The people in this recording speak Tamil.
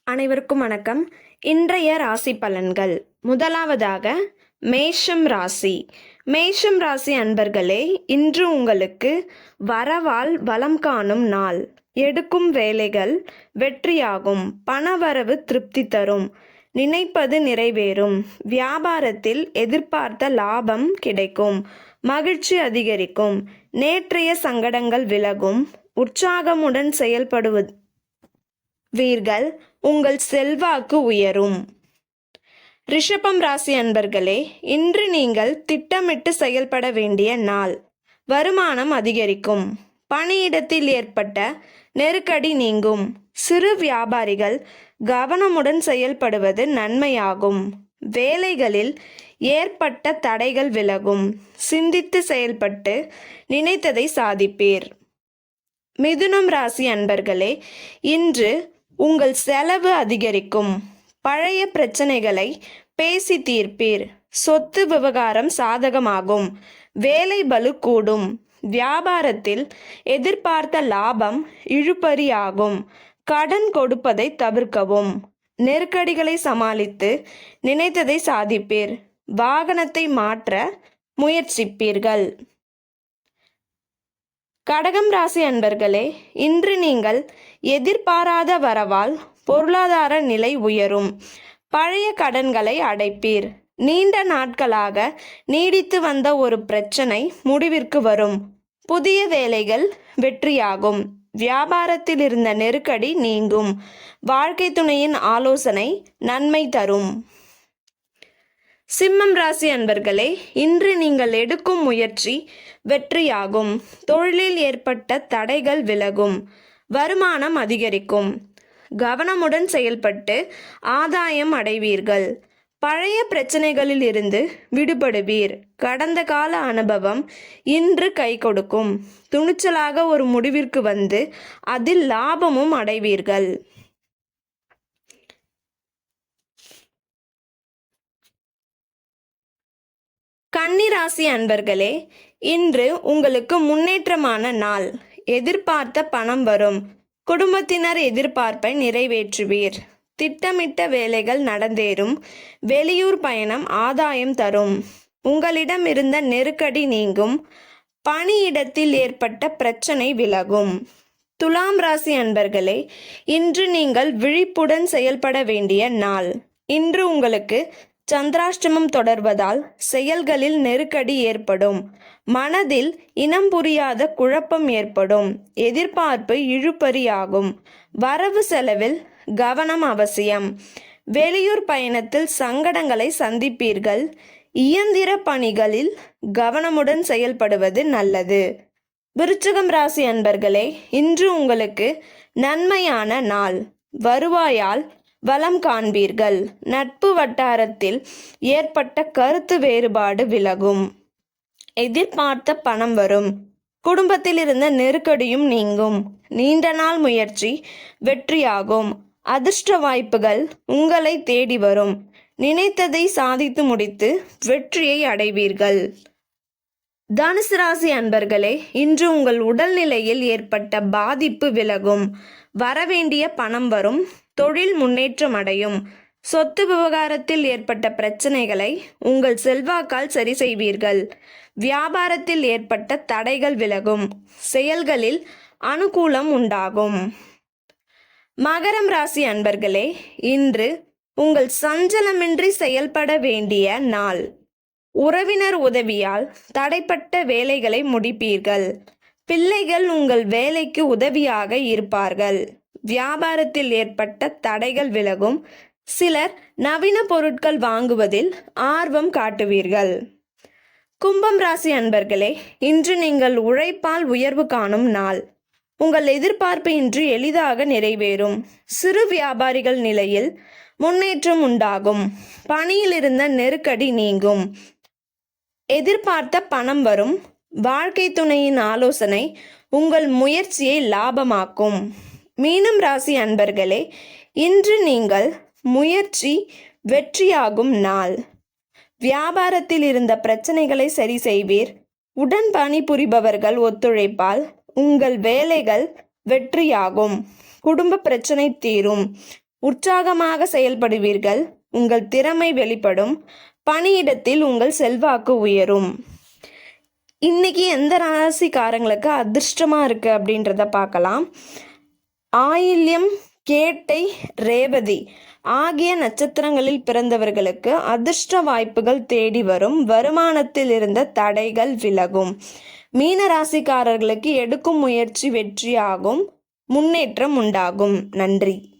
அனைவருக்கும் வணக்கம். இன்றைய ராசி பலன்கள். முதலாவதாக மேஷம் ராசி. மேஷம் ராசி அன்பர்களே, இன்று உங்களுக்கு வரவால் வளம் காணும் நாள். எடுக்கும் வேலைகள் வெற்றியாகும். பணவரவு திருப்தி தரும். நினைப்பது நிறைவேறும். வியாபாரத்தில் எதிர்பார்த்த லாபம் கிடைக்கும். மகிழ்ச்சி அதிகரிக்கும். நேற்றைய சங்கடங்கள் விலகும். உற்சாகமுடன் செயல்படுவீர்கள். உங்கள் செல்வாக்கு உயரும். ரிஷபம் ராசி அன்பர்களே, இன்று நீங்கள் திட்டமிட்டு செயல்பட வேண்டிய நாள். வருமானம் அதிகரிக்கும். பணியிடத்தில் ஏற்பட்ட நெருக்கடி நீங்கும். சிறு வியாபாரிகள் கவனமுடன் செயல்படுவது நன்மையாகும். வேலைகளில் ஏற்பட்ட தடைகள் விலகும். சிந்தித்து செயல்பட்டு நினைத்ததை சாதிப்பீர். மிதுனம் ராசி அன்பர்களே, இன்று உங்கள் செலவு அதிகரிக்கும். பழைய பிரச்சனைகளை பேசி தீர்ப்பீர். சொத்து விவகாரம் சாதகமாகும். வேலை பளு கூடும். வியாபாரத்தில் எதிர்பார்த்த லாபம் இழுபறியாகும். கடன் கொடுப்பதை தவிர்க்கவும். நெருக்கடிகளை சமாளித்து நினைத்ததை சாதிப்பீர். வாகனத்தை மாற்ற முயற்சிப்பீர்கள். கடகம் ராசி அன்பர்களே, இன்று நீங்கள் எதிர்பாராத வரவால் பொருளாதார நிலை உயரும். பழைய கடன்களை அடைப்பீர். நீண்ட நாட்களாக நீடித்து வந்த ஒரு பிரச்சனை முடிவிற்கு வரும். புதிய வேலைகள் வெற்றியாகும். வியாபாரத்தில் இருந்த நெருக்கடி நீங்கும். வாழ்க்கை துணையின் ஆலோசனை நன்மை தரும். சிம்மம் ராசி அன்பர்களே, இன்று நீங்கள் எடுக்கும் முயற்சி வெற்றியாகும். தொழிலில் ஏற்பட்ட தடைகள் விலகும். வருமானம் அதிகரிக்கும். கவனமுடன் செயல்பட்டு ஆதாயம் அடைவீர்கள். பழைய பிரச்சனைகளில் இருந்து விடுபடுவீர். கடந்த கால அனுபவம் இன்று கை கொடுக்கும். துணிச்சலாக ஒரு முடிவிற்கு வந்து அதில் லாபமும் அடைவீர்கள். கன்னிராசி அன்பர்களே, இன்று உங்களுக்கு முன்னேற்றமான நாள். எதிர்பார்த்த பணம் வரும். குடும்பத்தினர் எதிர்பார்ப்பை நிறைவேற்றுவீர். திட்டமிட்ட வேலைகள் நடந்தேறும். வெளியூர் பயணம் ஆதாயம் தரும். உங்களிடம் இருந்த நெருக்கடி நீங்கும். பணியிடத்தில் ஏற்பட்ட பிரச்சனை விலகும். துலாம் ராசி அன்பர்களே, இன்று நீங்கள் விழிப்புடன் செயல்பட வேண்டிய நாள். இன்று உங்களுக்கு சந்திராஷ்டமம் தொடர்வதால் செயல்களில் நெருக்கடி ஏற்படும். மனதில் இனம் புரியாத குழப்பம் ஏற்படும். எதிர்பார்ப்பு இழுபறியாகும். வரவு செலவில் கவனம் அவசியம். வெளியூர் பயணத்தில் சங்கடங்களை சந்திப்பீர்கள். இயந்திர பணிகளில் கவனமுடன் செயல்படுவது நல்லது. விருச்சிகம் ராசி அன்பர்களே, இன்று உங்களுக்கு நன்மையான நாள். வருவாயால் வளம் காண்பீர்கள். நட்பு வட்டாரத்தில் ஏற்பட்ட கருத்து வேறுபாடு விலகும். எதிர்பார்த்த பணம் வரும். குடும்பத்தில் இருந்த நெருக்கடியும் நீங்கும். நீண்ட நாள் முயற்சி வெற்றியாகும். அதிர்ஷ்ட வாய்ப்புகள் உங்களை தேடி வரும். நினைத்ததை சாதித்து முடித்து வெற்றியை அடைவீர்கள். தனுசு ராசி அன்பர்களே, இன்று உங்கள் உடல்நிலையில் ஏற்பட்ட பாதிப்பு விலகும். வரவேண்டிய பணம் வரும். தொழில் முன்னேற்றம் அடையும். சொத்து விவகாரத்தில் ஏற்பட்ட பிரச்சனைகளை உங்கள் செல்வாக்கால் சரி செய்வீர்கள். வியாபாரத்தில் ஏற்பட்ட தடைகள் விலகும். செயல்களில் அனுகூலம் உண்டாகும். மகரம் ராசி அன்பர்களே, இன்று உங்கள் சஞ்சலமின்றி செயல்பட வேண்டிய நாள். உறவினர் உதவியால் தடைப்பட்ட வேலைகளை முடிப்பீர்கள். பிள்ளைகள் உங்கள் வேலைக்கு உதவியாக இருப்பார்கள். வியாபாரத்தில் ஏற்பட்ட தடைகள் விலகும். சிலர் நவீன பொருட்கள் வாங்குவதில் ஆர்வம் காட்டுவீர்கள். கும்பம் ராசி அன்பர்களே, இன்று நீங்கள் உழைப்பால் உயர்வு காணும் நாள். உங்கள் எதிர்பார்ப்பு இன்று எளிதாக நிறைவேறும். சிறு வியாபாரிகள் நிலையில் முன்னேற்றம் உண்டாகும். பணியில் இருந்த நெருக்கடி நீங்கும். எதிர்பார்த்த பணம் வரும். வாழ்க்கை துணையின் ஆலோசனை உங்கள் முயற்சியை லாபமாக்கும். மீனம் ராசி அன்பர்களே, இன்று நீங்கள் முயற்சி வெற்றியாகும் நாள். வியாபாரத்தில் இருந்த பிரச்சனைகளை சரி செய்வீர். உடன் பணிபுரிபவர்கள் ஒத்துழைப்பால் உங்கள் வேலைகள் வெற்றியாகும். குடும்ப பிரச்சனை தீரும். உற்சாகமாக செயல்படுவீர்கள். உங்கள் திறமை வெளிப்படும். பணியிடத்தில் உங்கள் செல்வாக்கு உயரும். இன்னைக்கு எந்த ராசிக்காரங்களுக்கு அதிர்ஷ்டமா இருக்கு அப்படின்றத பார்க்கலாம். ஆயில்யம், கேட்டை, ரேவதி ஆகிய நட்சத்திரங்களில் பிறந்தவர்களுக்கு அதிர்ஷ்ட வாய்ப்புகள் தேடி வரும். வருமானத்தில் இருந்த தடைகள் விலகும். மீன ராசிக்காரர்களுக்கு எடுக்கும் முயற்சி வெற்றியாகும். முன்னேற்றம் உண்டாகும். நன்றி.